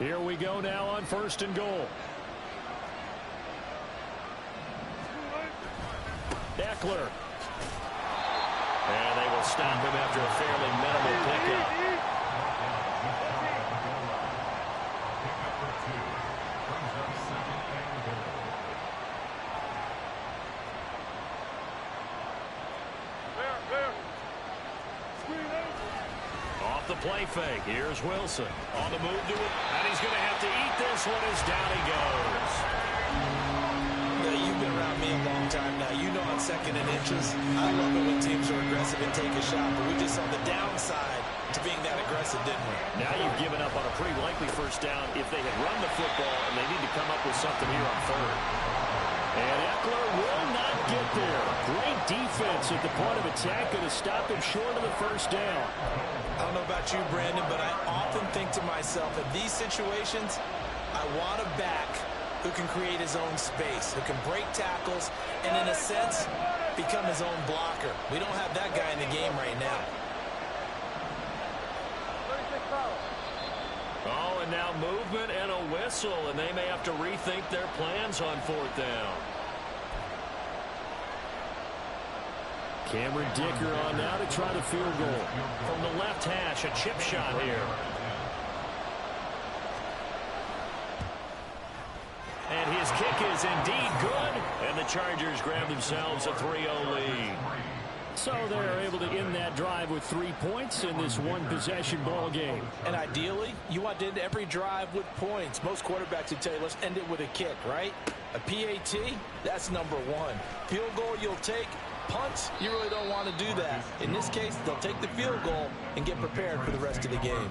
Here we go now on 1st and goal. Eckler. And they will stop him after a fairly minimal pickup. Off the play fake. Here's Wilson. On the move to it. And he's going to have to eat this one as down he goes. You've been around me a long time now. You know on 2nd and inches, I love it when teams are aggressive and take a shot. But we just saw the downside to being that aggressive, didn't we? Now you've given up on a pretty likely first down if they had run the football, and they need to come up with something here on 3rd. And Eckler will not get there. Great defense at the point of attack, going to stop him short of the first down. I don't know about you, Brandon, but I often think to myself, in these situations, I want a back who can create his own space, who can break tackles, and in a sense, become his own blocker. We don't have that guy in the game right now. Oh, and now movement and a whistle, and they may have to rethink their plans on 4th down. Cameron Dicker on now to try the field goal. From the left hash, a chip shot here. And his kick is indeed good, and the Chargers grab themselves a 3-0 lead. So they're able to end that drive with 3 points in this one-possession ball game. And ideally, you want to end every drive with points. Most quarterbacks would tell you, let's end it with a kick, right? A PAT, that's number 1. Field goal you'll take. Punts, you really don't want to do that. In this case, they'll take the field goal and get prepared for the rest of the game.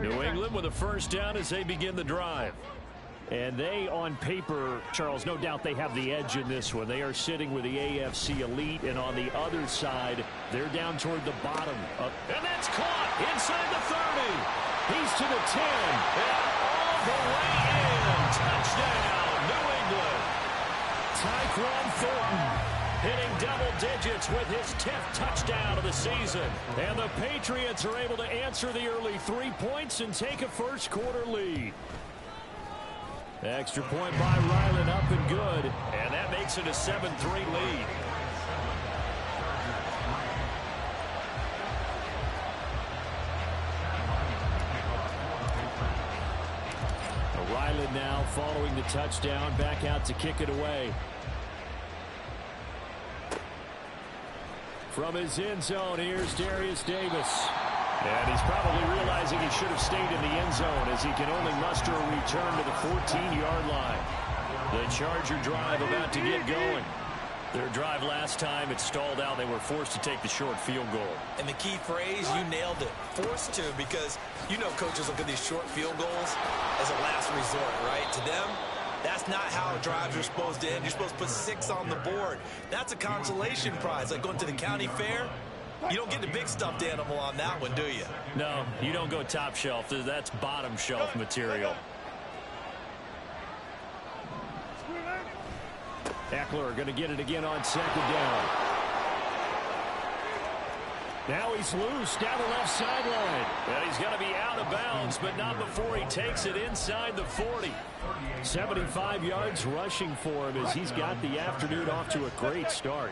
New England with a first down as they begin the drive. And they, on paper, Charles, no doubt they have the edge in this one. They are sitting with the AFC elite, and on the other side, they're down toward the bottom. And that's caught inside the 30. He's to the 10. And all the way in. Touchdown, New England. Tyquan Thornton hitting double digits with his 10th touchdown of the season. And the Patriots are able to answer the early 3 points and take a first-quarter lead. Extra point by Ryland, up and good. And that makes it a 7-3 lead. Ryland now following the touchdown, back out to kick it away. From his end zone, here's Darius Davis. And he's probably realizing he should have stayed in the end zone as he can only muster a return to the 14-yard line. The Charger drive about to get going. Their drive last time, it stalled out. They were forced to take the short field goal. And the key phrase, you nailed it. Forced to, because you know coaches look at these short field goals as a last resort, right? To them, that's not how drives are supposed to end. You're supposed to put 6 on the board. That's a consolation prize, like going to the county fair. You don't get the big stuffed animal on that one, do you? No, you don't go top shelf. That's bottom shelf material. Eckler going to get it again on 2nd down. Now he's loose down the left sideline. And he's going to be out of bounds, but not before he takes it inside the 40. 75 yards rushing for him as he's got the afternoon off to a great start.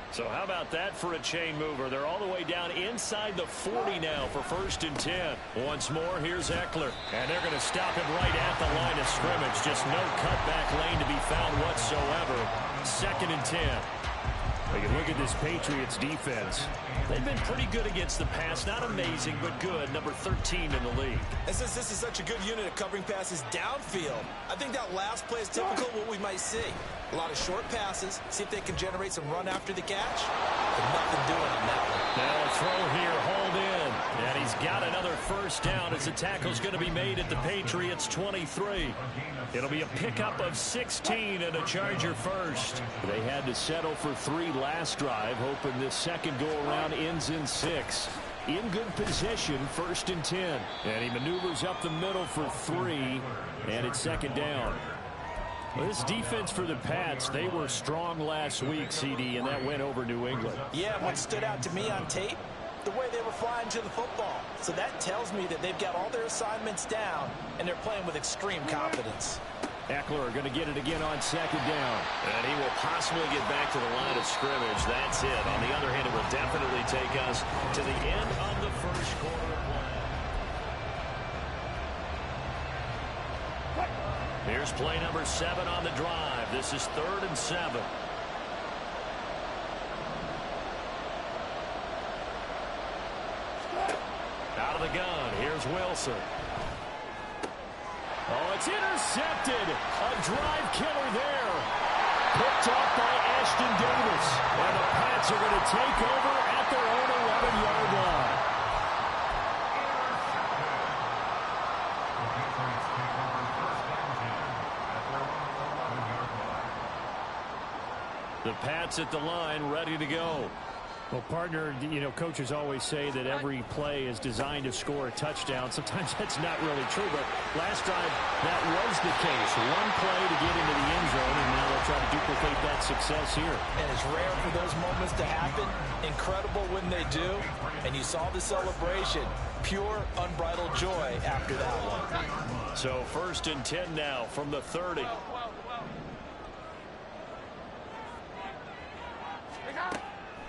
So how about that for a chain mover? They're all the way down inside the 40 now for 1st and 10. Once more, here's Eckler. And they're going to stop him right at the line of scrimmage. Just no cutback lane to be found whatsoever. 2nd and 10. We can look at this Patriots defense. They've been pretty good against the pass. Not amazing, but good. Number 13 in the league. And since this is such a good unit of covering passes downfield, I think that last play is typical of what we might see. A lot of short passes. See if they can generate some run after the catch. But nothing doing on that one. Now a throw here, hauled in. And he's got another first down as the tackle's going to be made at the Patriots 23. It'll be a pickup of 16 and a Charger first. They had to settle for 3 last drive, hoping this second go-around ends in 6. in good position, 1st and 10. And he maneuvers up the middle for 3, and it's 2nd down. Well, this defense for the Pats, they were strong last week, CD, and that went over New England. Yeah, what stood out to me on tape, the way they were flying to the football. So that tells me that they've got all their assignments down, and they're playing with extreme confidence. Eckler going to get it again on 2nd down. And he will possibly get back to the line of scrimmage. That's it. On the other hand, it will definitely take us to the end of the first quarter of play. Here's play number 7 on the drive. This is 3rd and 7. Out of the gun. Here's Wilson. Oh, it's intercepted. A drive killer there. Picked off by Ashton Davis. And the Pats are going to take over at their own 11-yard line. The Pats at the line, ready to go. Well, partner, you know, coaches always say that every play is designed to score a touchdown. Sometimes that's not really true, but last drive, that was the case. One play to get into the end zone, and now they'll try to duplicate that success here. And it's rare for those moments to happen. Incredible when they do. And you saw the celebration. Pure, unbridled joy after that one. So 1st and 10 now from the 30.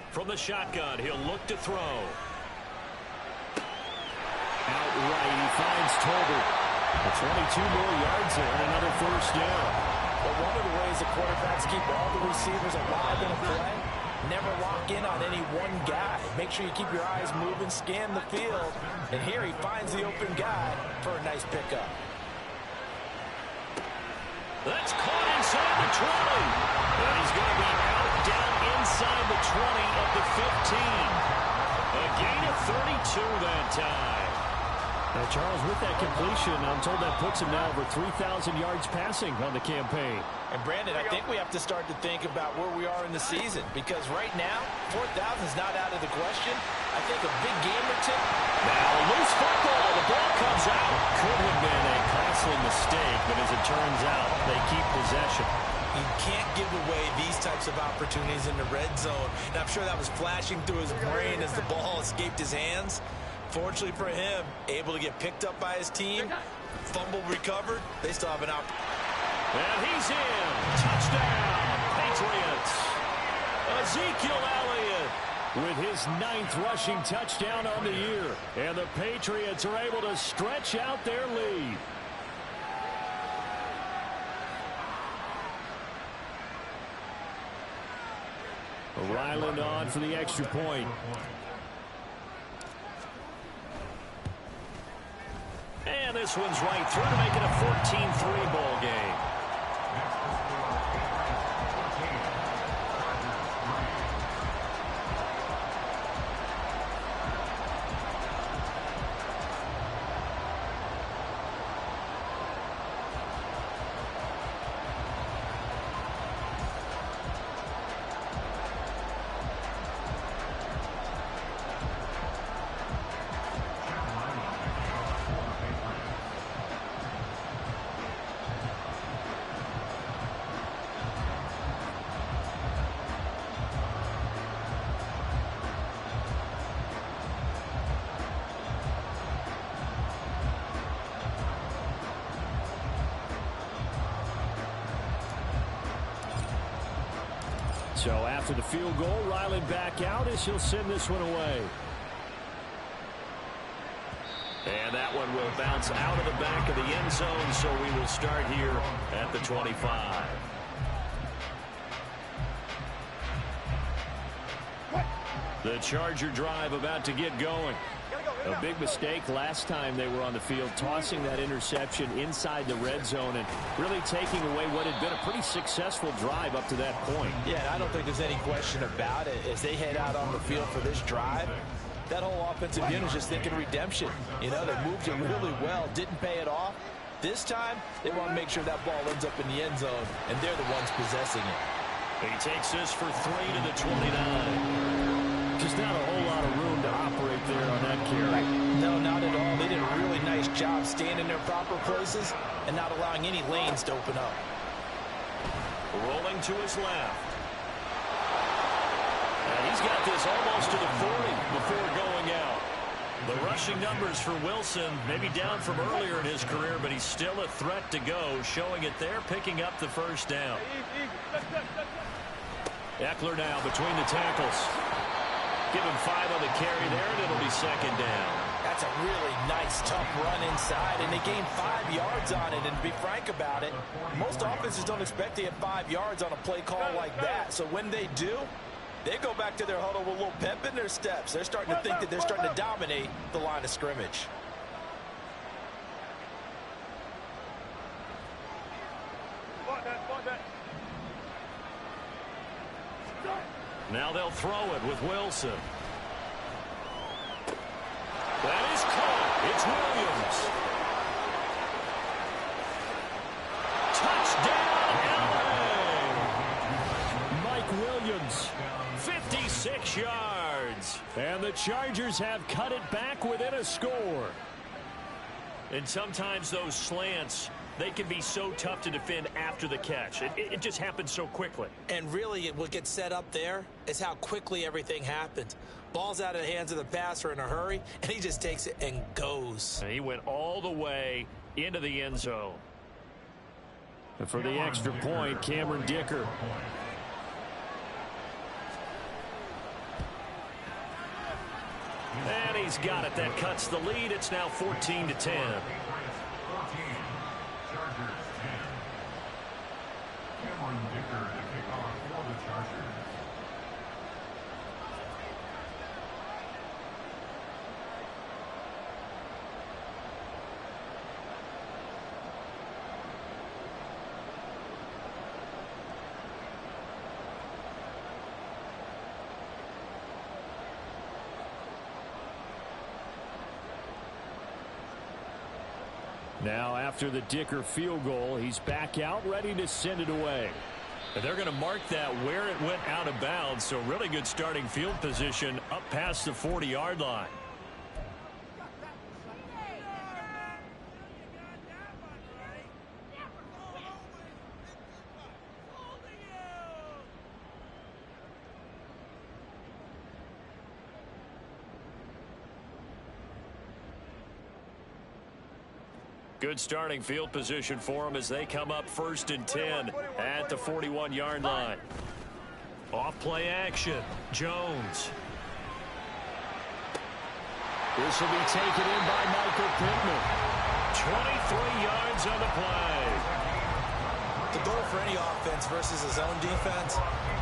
From the shotgun, he'll look to throw. Out right, he finds Tolbert. 22 more yards there and another 1st down. But one of the ways the quarterbacks keep all the receivers alive in a play, never lock in on any one guy. Make sure you keep your eyes moving, scan the field. And here he finds the open guy for a nice pickup. That's caught inside the 20. And he's going to be out down inside the 20 at the 15. A gain of 32 that time. Now, Charles, with that completion, I'm told that puts him now over 3,000 yards passing on the campaign. And, Brandon, I think we have to start to think about where we are in the season. Because right now, 4,000 is not out of the question. I think a big game or two. Now, loose football. The ball comes out. Could have been a costly mistake, but as it turns out, they keep possession. You can't give away these types of opportunities in the red zone. And I'm sure that was flashing through his brain as the ball escaped his hands. Fortunately for him, able to get picked up by his team, fumble recovered, they still have an out. And he's in. Touchdown, Patriots. Ezekiel Elliott with his 9th rushing touchdown on the year. And the Patriots are able to stretch out their lead. Ryland on for the extra point. And this one's right through to make it a 14-3 ball game. So after the field goal, Ryland back out as he'll send this one away. And that one will bounce out of the back of the end zone, so we will start here at the 25. The Charger drive about to get going. A big mistake last time they were on the field, tossing that interception inside the red zone and really taking away what had been a pretty successful drive up to that point. Yeah, I don't think there's any question about it. As they head out on the field for this drive, that whole offensive unit is just thinking redemption. You know, they moved it really well, didn't pay it off. This time, they want to make sure that ball ends up in the end zone, and they're the ones possessing it. He takes this for 3 to the 29. Just not a whole lot of room to operate there on that staying in their proper places and not allowing any lanes to open up. Rolling to his left. And he's got this almost to the 40 before going out. The rushing numbers for Wilson, maybe down from earlier in his career, but he's still a threat to go, showing it there, picking up the first down. Eckler now between the tackles. Give him 5 on the carry there, and it'll be second down. That's a really nice, tough run inside, and they gained 5 yards on it. And to be frank about it, most offenses don't expect to get 5 yards on a play call like that. So when they do, they go back to their huddle with a little pep in their steps. They're starting to think that they're starting to dominate the line of scrimmage. Now they'll throw it with Wilson. That is caught. It's Williams. Touchdown, LA! Mike Williams, 56 yards. And the Chargers have cut it back within a score. And sometimes those slants, they can be so tough to defend after the catch. It just happens so quickly. And really, what gets set up there is how quickly everything happens. Ball's out of the hands of the passer in a hurry, and he just takes it and goes. And he went all the way into the end zone. And for the extra point, Cameron Dicker. And he's got it. That cuts the lead. It's now 14-10. Now after the Dicker field goal, he's back out ready to send it away. And they're going to mark that where it went out of bounds. So really good starting field position up past the 40-yard line. Good starting field position for them as they come up 1st and 10 at the 41-yard line. Off play action. Jones. This will be taken in by Michael Pittman. 23 yards on the play. The goal for any offense versus his own defense,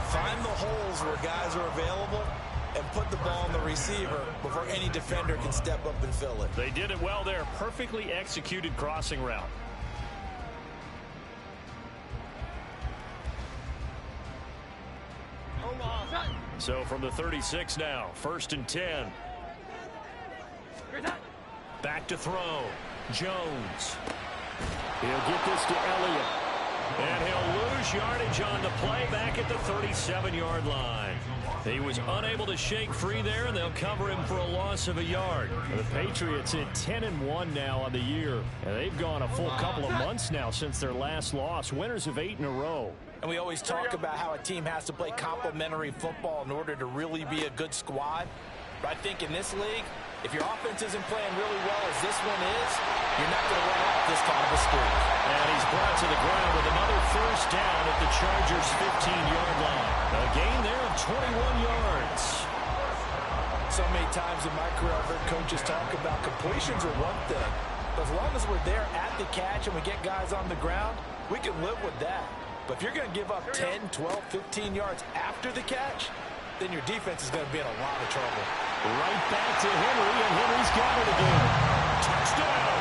find the holes where guys are available and put the ball on the receiver before any defender can step up and fill it. They did it well there. Perfectly executed crossing route. So from the 36 now, 1st and 10. Back to throw. Jones. He'll get this to Elliott. And he'll lose yardage on the play back at the 37-yard line. He was unable to shake free there, and they'll cover him for a loss of a yard. The Patriots at 10-1 now on the year. And they've gone a full couple of months now since their last loss. Winners of 8 in a row. And we always talk about how a team has to play complementary football in order to really be a good squad. But I think in this league, if your offense isn't playing really well as this one is, you're not going to run off this kind of a streak. And he's brought to the ground with another 1st down at the Chargers' 15-yard line. A gain there of 21 yards. So many times in my career, I've heard coaches talk about completions are one thing. But as long as we're there at the catch and we get guys on the ground, we can live with that. But if you're going to give up 10, 12, 15 yards after the catch, then your defense is going to be in a lot of trouble. Right back to Henry, and Henry's got it again. Touchdown!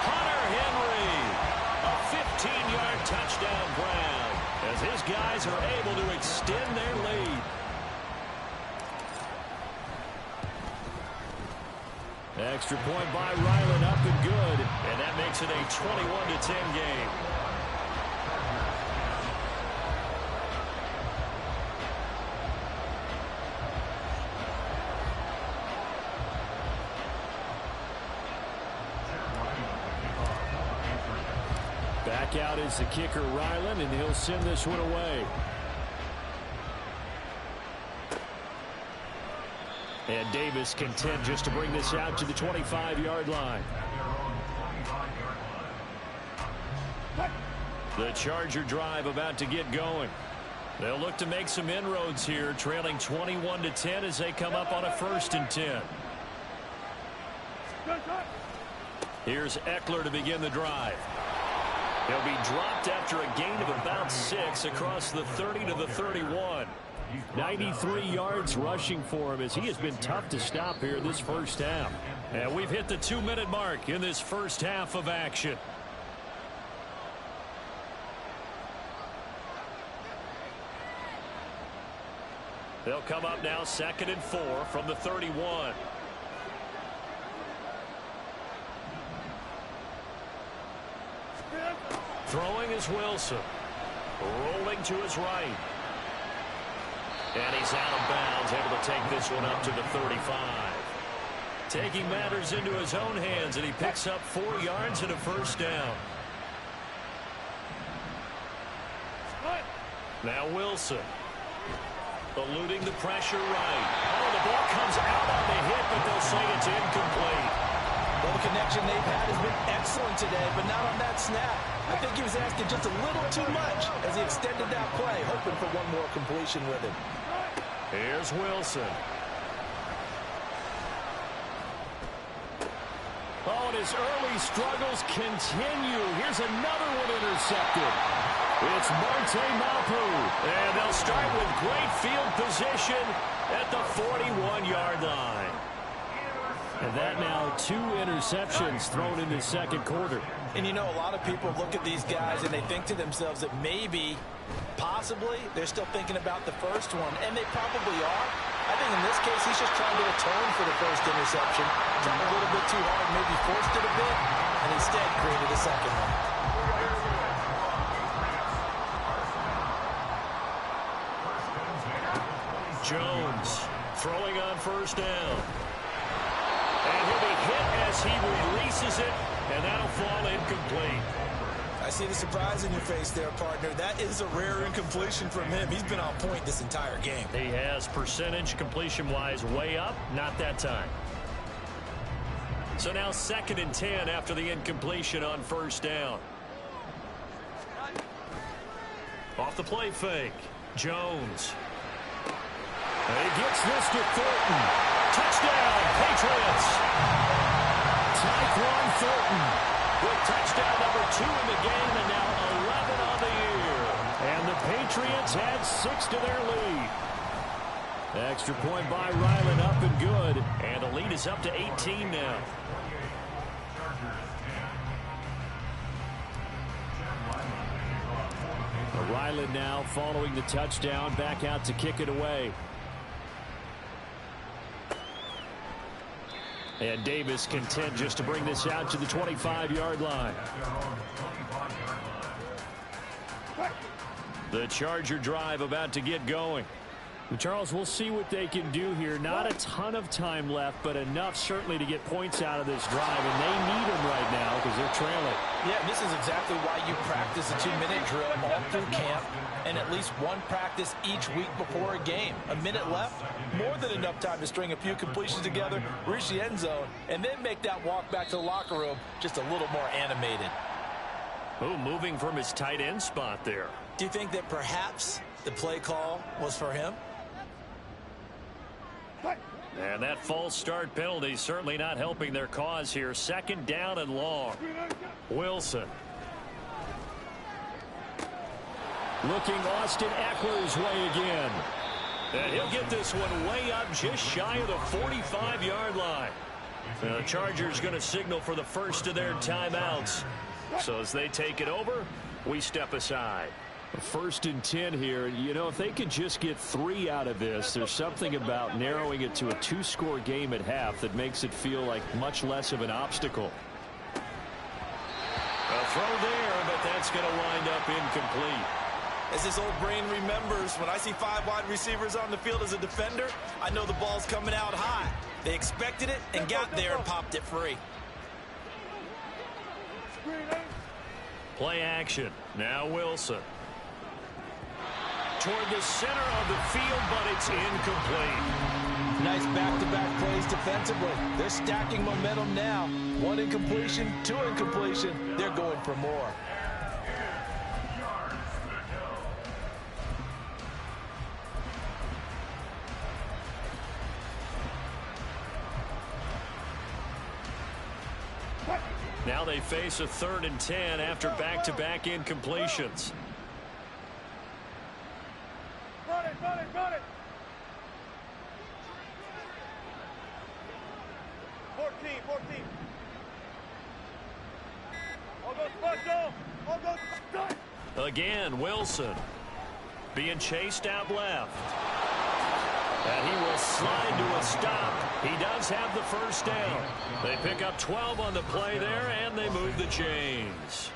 Hunter Henry! A 15-yard touchdown grab as his guys are able to extend their lead. Extra point by Ryland, up and good. And that makes it a 21-10 game. Back out is the kicker, Ryland, and he'll send this one away. And Davis content just to bring this out to the 25-yard line. The Charger drive about to get going. They'll look to make some inroads here, trailing 21-10 as they come up on a 1st and 10. Here's Eckler to begin the drive. He'll be dropped after a gain of about 6 across the 30 to the 31. 93 yards rushing for him as he has been tough to stop here this first half. And we've hit the 2-minute mark in this first half of action. They'll come up now 2nd and 4 from the 31. Throwing is Wilson. Rolling to his right. And he's out of bounds, able to take this one up to the 35. Taking matters into his own hands, and he picks up 4 yards and a 1st down. Now Wilson. Eluding the pressure right. Oh, the ball comes out on the hit, but they'll say it's incomplete. Well, the connection they've had has been excellent today, but not on that snap. I think he was asking just a little too much as he extended that play, hoping for one more completion with him. Here's Wilson. Oh, and his early struggles continue. Here's another one intercepted. It's Marte Mapu. And they'll start with great field position at the 41-yard line. And that now 2 interceptions thrown in the 2nd quarter. And you know, a lot of people look at these guys and they think to themselves that maybe, possibly, they're still thinking about the first one. And they probably are. I think in this case, he's just trying to atone for the first interception. Tried a little bit too hard, maybe forced it a bit, and instead created a second one. Jones throwing on 1st down. And he'll be hit as he releases it, and that'll fall incomplete. I see the surprise in your face there, partner. That is a rare incompletion from him. He's been on point this entire game. He has percentage completion-wise way up, not that time. So now 2nd and 10 after the incompletion on 1st down. Off the play fake. Jones. He gets this to Thornton. Touchdown, Patriots. Tyquan Thornton with touchdown number 2 in the game, and now 11 on the year. And the Patriots add 6 to their lead. Extra point by Ryland, up and good. And the lead is up to 18 now. Ryland now following the touchdown, back out to kick it away. And Davis content just to bring this out to the 25-yard line. The Charger drive about to get going. Charles, we'll see what they can do here. Not a ton of time left, but enough certainly to get points out of this drive, and they need them right now because they're trailing. Yeah, and this is exactly why you practice a 2-minute drill all through camp and at least one practice each week before a game. A minute left, more than enough time to string a few completions together, reach the end zone, and then make that walk back to the locker room just a little more animated. Oh, moving from his tight end spot there. Do you think that perhaps the play call was for him? And that false start penalty certainly not helping their cause here. 2nd down and long. Wilson. Looking Austin Eckler's way again. And he'll get this one way up just shy of the 45-yard line. The Chargers going to signal for the first of their timeouts. So as they take it over, we step aside. 1st and 10 here. You know, if they could just get 3 out of this, there's something about narrowing it to a 2-score game at half that makes it feel like much less of an obstacle. A throw there, but that's going to wind up incomplete. As this old brain remembers, when I see 5 wide receivers on the field as a defender, I know the ball's coming out high. They expected it and got there and popped it free. Play action. Now Wilson. Toward the center of the field, but it's incomplete. Nice back-to-back plays defensively. They're stacking momentum now. 1 incompletion, 2 incompletion. They're going for more. Now they face a 3rd and 10 after back-to-back incompletions. Run it, run it, run it. 14. All goes Bucko. All goes Bucko. Again, Wilson being chased out left. And he will slide to a stop. He does have the first down. They pick up 12 on the play there, and they move the chains.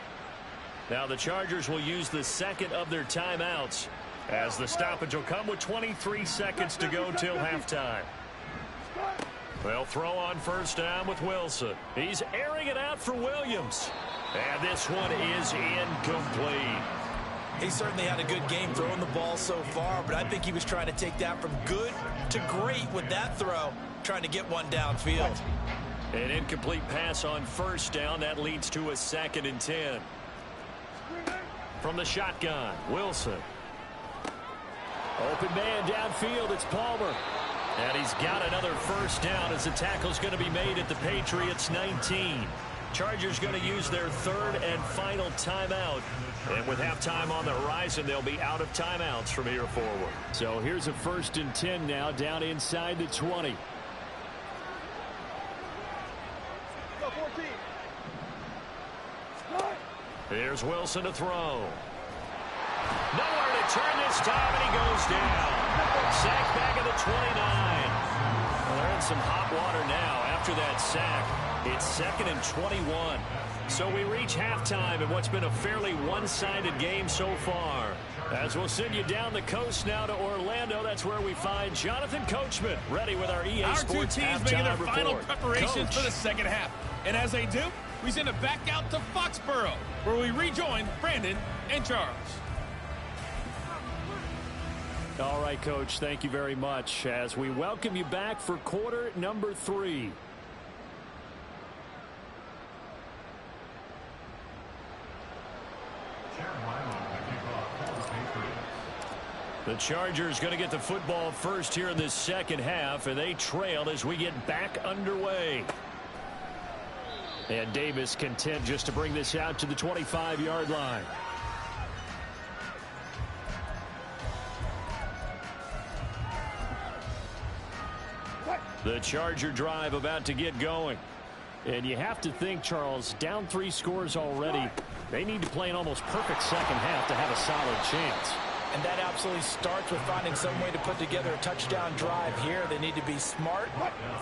Now the Chargers will use the second of their timeouts, as the stoppage will come with 23 seconds to go till halftime. They'll throw on first down with Wilson. He's airing it out for Williams. And this one is incomplete. He certainly had a good game throwing the ball so far, but I think he was trying to take that from good to great with that throw, trying to get one downfield. An incomplete pass on first down. That leads to a 2nd and 10. From the shotgun, Wilson. Open man downfield, it's Palmer. And he's got another first down as the tackle's going to be made at the Patriots 19. Chargers going to use their 3rd and final timeout. And with halftime on the horizon, they'll be out of timeouts from here forward. So here's a 1st and 10 now, down inside the 20. Go 14. Here's Wilson to throw. Nowhere to turn this time, and he goes down. Sack back at the 29. Well, they're in some hot water now after that sack. It's 2nd and 21. So we reach halftime in what's been a fairly one-sided game so far. As we'll send you down the coast now to Orlando, that's where we find Jonathan Coachman ready with our EA Sports two teams halftime making their report. final preparations Coach. for the second half. And as they do, we send it back out to Foxborough, where we rejoin Brandon and Charles. All right, Coach, thank you very much as we welcome you back for quarter number 3. The Chargers going to get the football first here in this second half, and they trail as we get back underway. And Davis content just to bring this out to the 25-yard line. The Charger drive about to get going. And you have to think, Charles, down 3 scores already. They need to play an almost perfect second half to have a solid chance. And that absolutely starts with finding some way to put together a touchdown drive here. They need to be smart,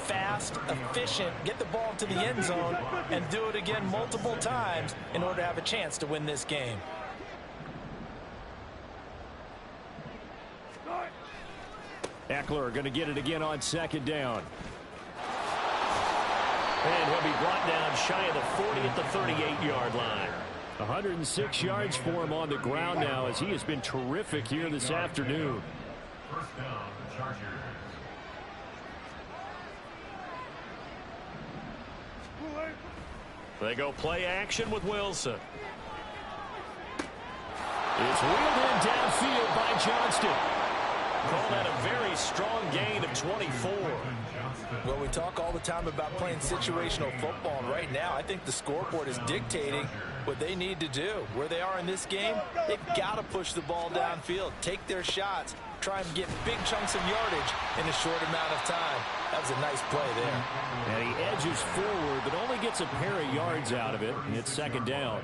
fast, efficient, get the ball to the end zone, and do it again multiple times in order to have a chance to win this game. Eckler going to get it again on 2nd down. And he'll be brought down shy of the 40 at the 38-yard line. 106 yards for him on the ground now as he has been terrific here this afternoon. First down, the Chargers. They go play action with Wilson. It's wheeled in downfield by Johnston. Call that a very strong gain of 24. Well, we talk all the time about playing situational football, and right now I think the scoreboard is dictating what they need to do. Where they are in this game, they've got to push the ball downfield, take their shots, try and get big chunks of yardage in a short amount of time. That was a nice play there. And he edges forward, but only gets a pair of yards out of it, and it's 2nd down.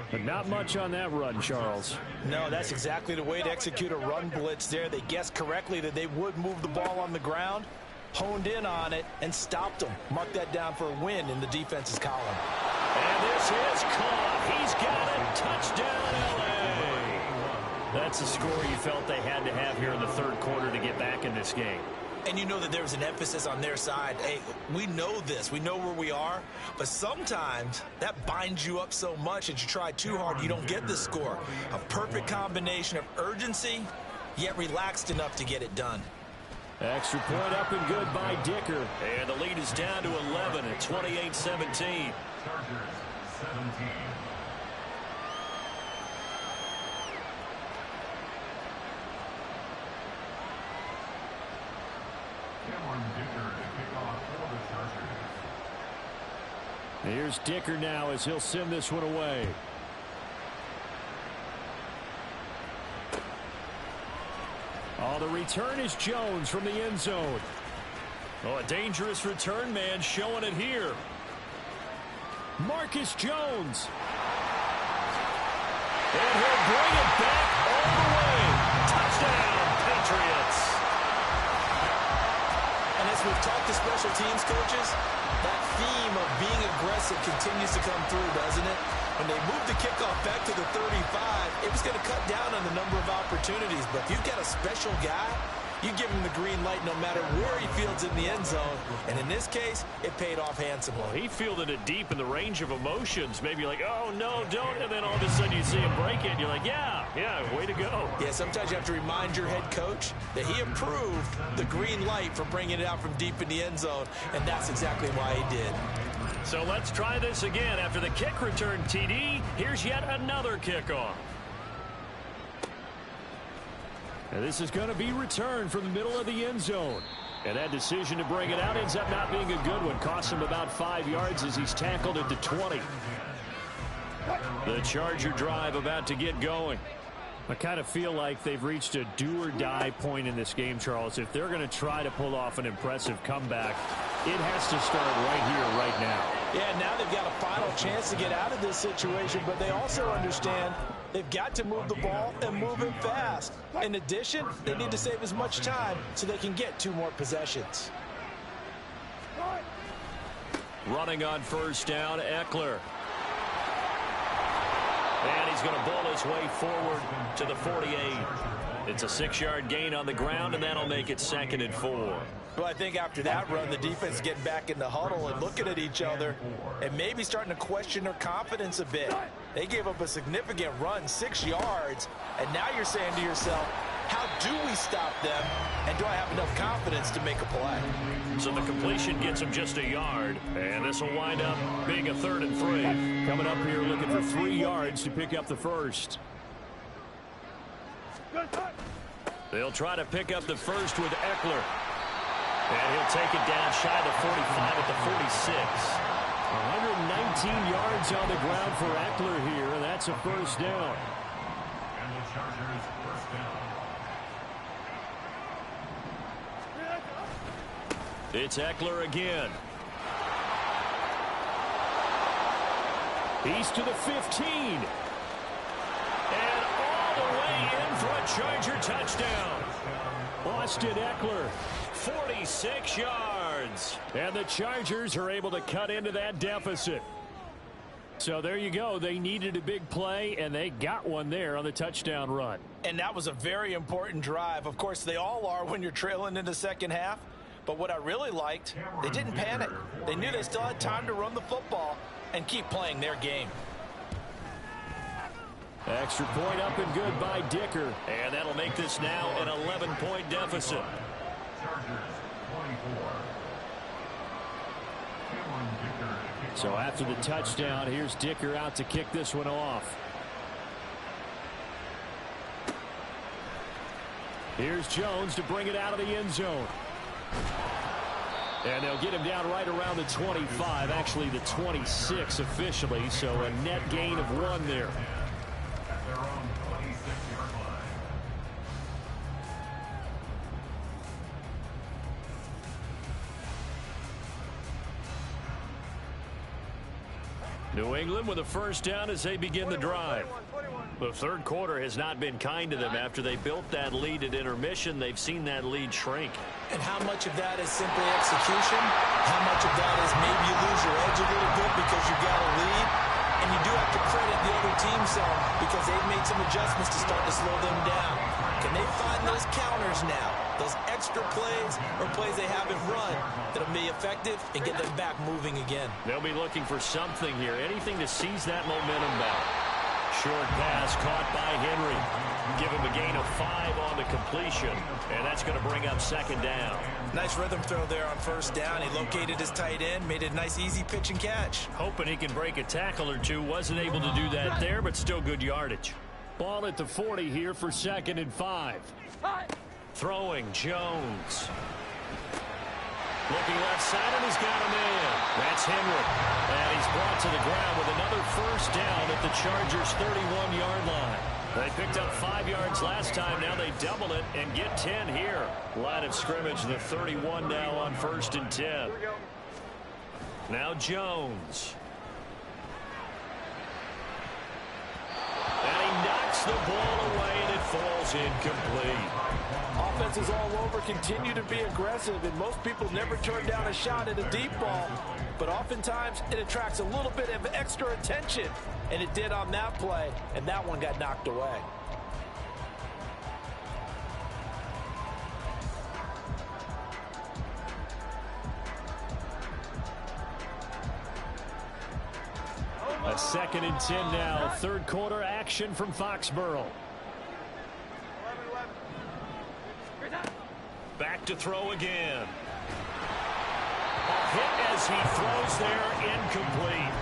But not much on that run, Charles. No, that's exactly the way to execute a run blitz there. They guessed correctly that they would move the ball on the ground, honed in on it, and stopped them. Mark that down for a win in the defense's column. And this is caught. He's got it. Touchdown, L.A. That's the score you felt they had to have here in the 3rd quarter to get back in this game. And you know that there's an emphasis on their side. Hey, we know this. We know where we are. But sometimes that binds you up so much that you try too hard, you don't get the score. A perfect combination of urgency, yet relaxed enough to get it done. Extra point up and good by Dicker. And the lead is down to 11 at 28-17. Chargers 17. Here's Dicker now as he'll send this one away. Oh, the return is Jones from the end zone. Oh, a dangerous return man showing it here. Marcus Jones. And he'll bring it back all the way. Touchdown, Patriots. And as we've talked to special teams coaches, that theme of being aggressive continues to come through, doesn't it? When they moved the kickoff back to the 35, it was going to cut down on the number of opportunities. But if you've got a special guy, you give him the green light no matter where he fields in the end zone. And in this case, it paid off handsomely. Well, he fielded it deep in the range of emotions. Maybe like, oh, no, don't. And then all of a sudden you see him break it. And you're like, yeah, way to go. Yeah, sometimes you have to remind your head coach that he approved the green light for bringing it out from deep in the end zone. And that's exactly why he did. So let's try this again. After the kick return, TD, here's yet another kickoff. And this is going to be returned from the middle of the end zone. And that decision to bring it out ends up not being a good one. Costs him about 5 yards as he's tackled at the 20. The Charger drive about to get going. I kind of feel like they've reached a do-or-die point in this game, Charles. If they're going to try to pull off an impressive comeback, it has to start right here, right now. Yeah, now they've got a final chance to get out of this situation, but they also understand they've got to move the ball and move it fast. In addition, they need to save as much time so they can get 2 more possessions. Running on first down, Eckler. And he's going to bowl his way forward to the 48. It's a 6-yard gain on the ground, and that'll make it 2nd and 4. Well, I think after that run, the defense getting back in the huddle and looking at each other and maybe starting to question their confidence a bit. They gave up a significant run, 6 yards, and now you're saying to yourself, how do we stop them, and do I have enough confidence to make a play? So the completion gets him just a yard, and this will wind up being a 3rd and 3. Coming up here looking for 3 yards to pick up the first. They'll try to pick up the first with Eckler. And he'll take it down shy of the 45 at the 46. 119 yards on the ground for Eckler here, and that's a first down. And the Chargers first down. It's Eckler again. He's to the 15. And all the way in for a Charger touchdown. Austin Eckler, 46 yards. And the Chargers are able to cut into that deficit. So there you go. They needed a big play, and they got one there on the touchdown run. And that was a very important drive. Of course, they all are when you're trailing in the second half. But what I really liked, they didn't panic. They knew they still had time to run the football and keep playing their game. Extra point up and good by Dicker. And that'll make this now an 11-point deficit. Chargers 24. So after the touchdown, here's Dicker out to kick this one off. Here's Jones to bring it out of the end zone. And they'll get him down right around the 25, actually the 26 officially, so a net gain of 1 there. At their own 26-yard line. New England with a first down as they begin the drive. The third quarter has not been kind to them. After they built that lead at intermission, they've seen that lead shrink. And how much of that is simply execution? How much of that is maybe you lose your edge a little bit because you got a lead? And you do have to credit the other team some because they've made some adjustments to start to slow them down. Can they find those counters now? those extra plays or plays they haven't run that'll be effective and get them back moving again. They'll be looking for something here, anything to seize that momentum back. Short pass caught by Henry. Give him a gain of 5 on the completion, and that's going to bring up second down. Nice rhythm throw there on first down. He located his tight end, made it a nice easy pitch and catch. Hoping he can break a tackle or two. Wasn't able to do that there, but still good yardage. Ball at the 40 here for 2nd and 5. Throwing Jones. Looking left side, and he's got a man. That's Henry. And he's brought to the ground with another first down at the Chargers' 31-yard line. They picked up 5 yards last time. Now they double it and get 10 here. Line of scrimmage, the 31 now on 1st and 10. Now Jones. And he knocks the ball away, and it falls incomplete. Offenses all over continue to be aggressive, and most people never turn down a shot at a deep ball. But oftentimes, it attracts a little bit of extra attention, and it did on that play, and that one got knocked away. A 2nd and 10 now. Third quarter action from Foxborough. Back to throw again. A hit as he throws there, incomplete.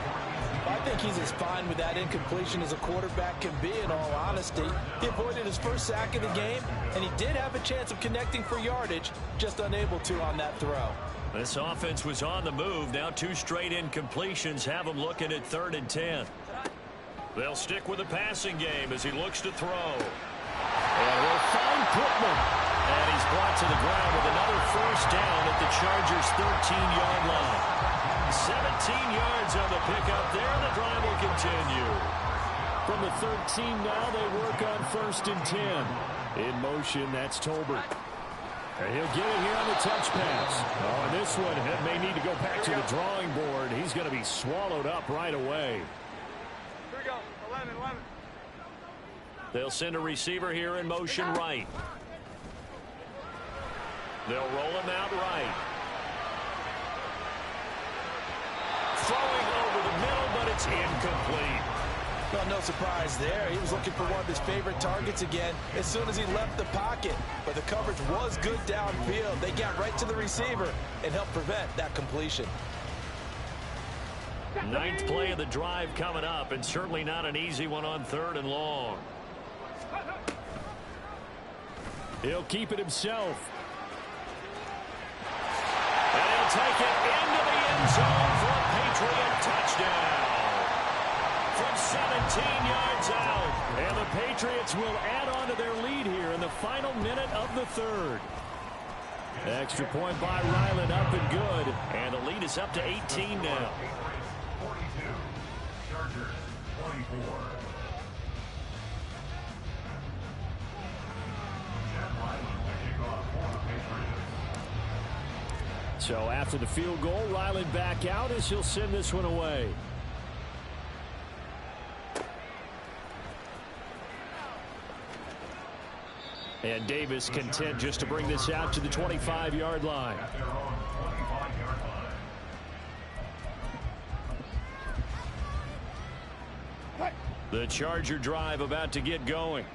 I think he's as fine with that incompletion as a quarterback can be, in all honesty. He avoided his first sack of the game, and he did have a chance of connecting for yardage, just unable to on that throw. This offense was on the move. Now 2 straight incompletions have him looking at 3rd and 10. They'll stick with the passing game as he looks to throw. And we'll find Pittman. And he's brought to the ground with another first down at the Chargers' 13-yard line. 17 yards on the pickup there. The drive will continue. From the 13 now, they work on 1st and 10. In motion, that's Tolbert. And he'll get it here on the touch pass. Oh, and this one may need to go back to the drawing board. He's going to be swallowed up right away. Here we go. 11. They'll send a receiver here in motion right. They'll roll him out right. Throwing over the middle, but it's incomplete. Well, no surprise there. He was looking for one of his favorite targets again as soon as he left the pocket. But the coverage was good downfield. They got right to the receiver and helped prevent that completion. 9th play of the drive coming up, and certainly not an easy one on 3rd and long. He'll keep it himself. And he'll take it into the end zone for a Patriot touchdown. From 17 yards out. And the Patriots will add on to their lead here in the final minute of the 3rd. Extra point by Ryland, up and good. And the lead is up to 18 now. 42. Chargers 24. So after the field goal, Ryland back out as he'll send this one away. And Davis content just to bring this out to the 25-yard line. At their own 25-yard line. The Charger drive about to get going.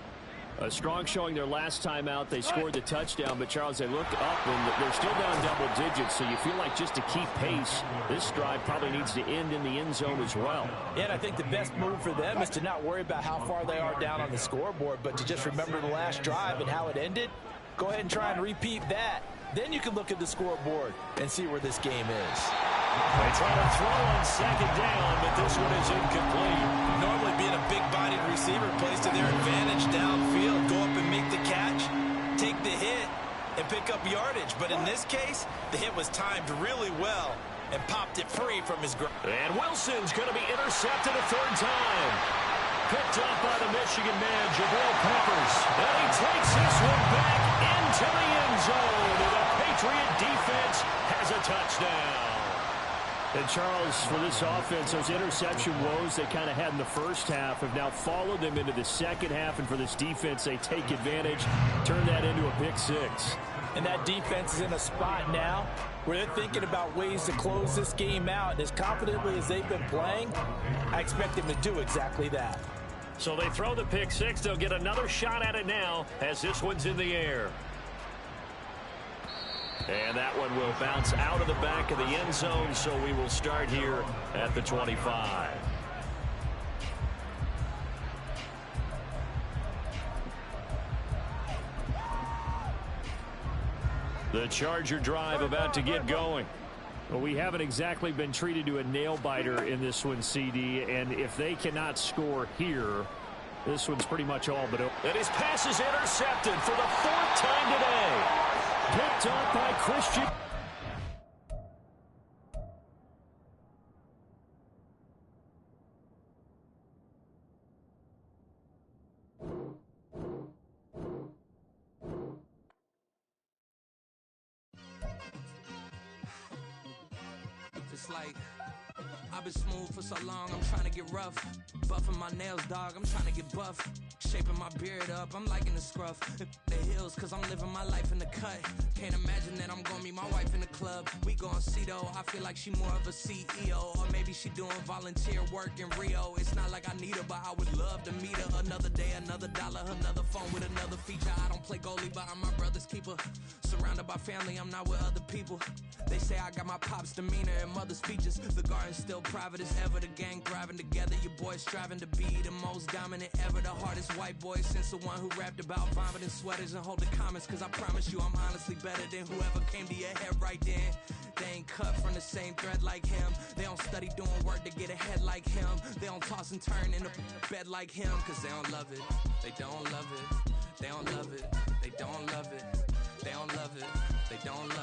A strong showing their last time out. They scored the touchdown, but Charles, they looked up and they're still down double digits, so you feel like just to keep pace, this drive probably needs to end in the end zone as well. Yeah, and I think the best move for them is to not worry about how far they are down on the scoreboard, but to just remember the last drive and how it ended. Go ahead and try and repeat that. Then you can look at the scoreboard and see where this game is. They try to throw on 2nd down, but this one is incomplete. Normally being a big-bodied receiver plays to their advantage downfield. Go up and make the catch, take the hit, and pick up yardage. But in this case, the hit was timed really well and popped it free from his grasp. And Wilson's going to be intercepted a 3rd time. Picked up by the Michigan man, Jabril Peppers. And he takes this one back into the end zone. And the Patriot defense has a touchdown. And Charles, for this offense, those interception woes they kind of had in the first half have now followed them into the second half. And for this defense, they take advantage, turn that into a pick 6. And that defense is in a spot now where they're thinking about ways to close this game out. And as confidently as they've been playing, I expect them to do exactly that. So they throw the pick six. They'll get another shot at it now as this one's in the air. And that one will bounce out of the back of the end zone, so we will start here at the 25. The Charger drive about to get going. Well, we haven't exactly been treated to a nail-biter in this one, CD, and if they cannot score here, this one's pretty much all but over. And his pass is intercepted for the fourth time today. Picked up by Christian. It's like I've been smooth for so long, I'm trying to get rough. Buffing my nails, dog, I'm trying to get buff. Shaping my beard up, I'm liking the scruff. The hills, cause I'm living my life in the cut. Can't imagine that I'm gonna meet my wife in the club. We gon' see though, I feel like she more of a CEO. Or maybe she doing volunteer work in Rio. It's not like I need her, but I would love to meet her. Another day, another dollar, another phone with another feature. I don't play goalie, but I'm my brother's keeper. Surrounded by family, I'm not with other people. They say I got my pop's demeanor and mother's features. The garden's still private as ever. The gang thriving together. Your boys striving to be the most dominant ever. The hardest white boy since the one who rapped about vomiting sweaters and holding comments. Cause I promise you I'm honestly better than whoever came to your head right then. They ain't cut from the same thread like him. They don't study doing work to get ahead like him. They don't toss and turn in a bed like him. Cause they don't love it. They don't love it. They don't love it. They don't love it. They don't love it. They don't love it.